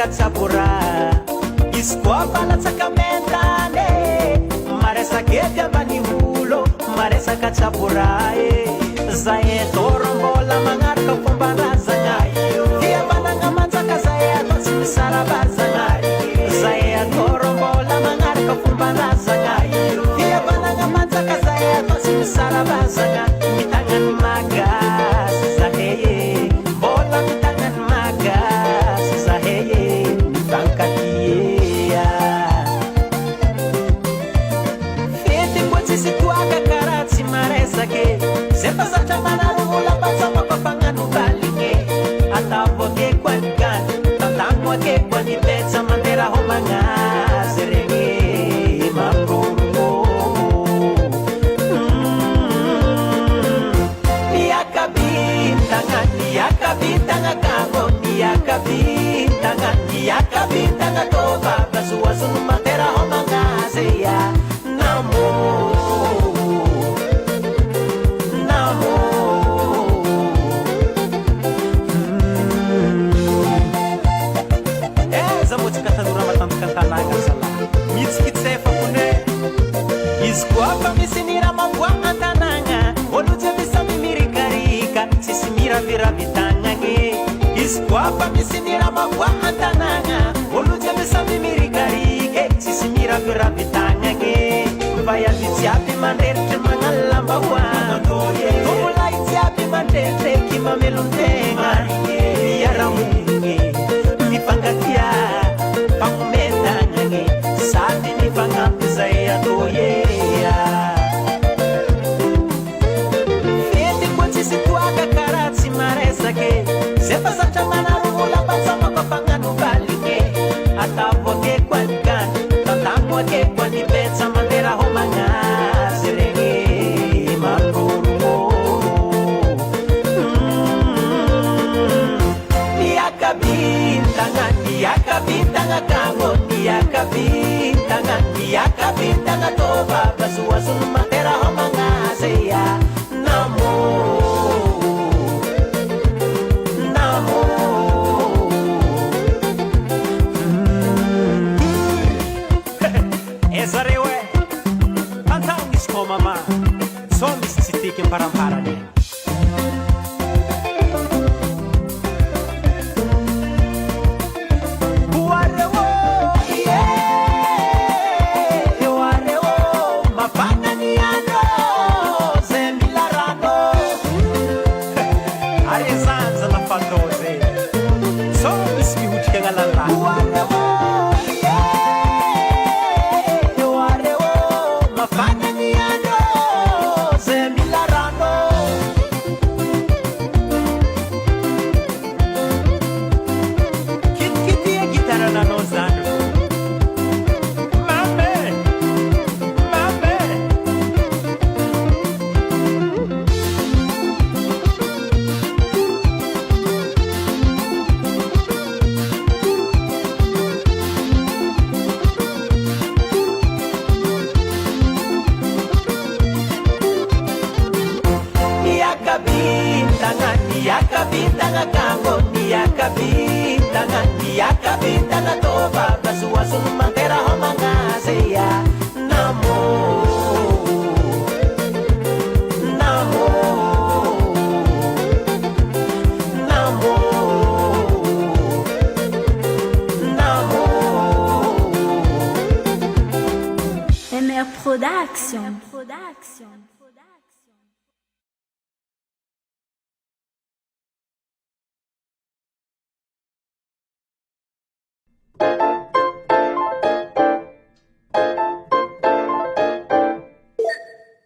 katsapura izy koa falatsaka mentane maresakety ambany olo maresaka tsapura zay torombola magnaraka fombarazagna fiavanagna manjaka zay atao tsy misaravazagna zay torombola magnaraka fombarazagna fiavanagna manjaka zay atao tsy misaravazagna mitagnany magasy zahay mbola mitagnany magasy zahay mifankatia fety mbo tsisy toaka karaha tsy maresake zay fa zatra manarola mbatsama fafagnano valigny atavo akeko anigany tatagno akeko any betsa mandera homagnazy regny mamborogno niakabintagna kamo niakabintagna tovava zoazono mandera homagnazy ya namo zamotsika tanora matanjaka tanagna zala mitsikitsefa kone izy koa fa misy niramaboa antanagna olo jiaby samy mirikarika tsisy miraviravitagnagny izy koa fa misy niramaboa antanagna olo jiaby samy mirikarika tsisy miraviravitagnagny mvayaby jiaby mandreritry magnano lambahoany tomolay jiaby mandreritriky mamelon-tegna miaramonigny mifangatia pamomendagnagny sady mifagnampy zay atoyea fety mbo tsisy toaka karaha tsy maresake zay fa zatra manarola mbatsamako fagnano valigny atavo akeko anigany tatagno akeko any betsa mandera homagnazy regny mamborogno niakabintagna kamo niakabintagna tovava zoazono mandera homagnazy ya namo ezareo tantagno izy ko mama so misy tsy tiky amparamparany niakabintagna kamo niakabintagna tovava zoazono mandera homagnazy ya namo MR Production.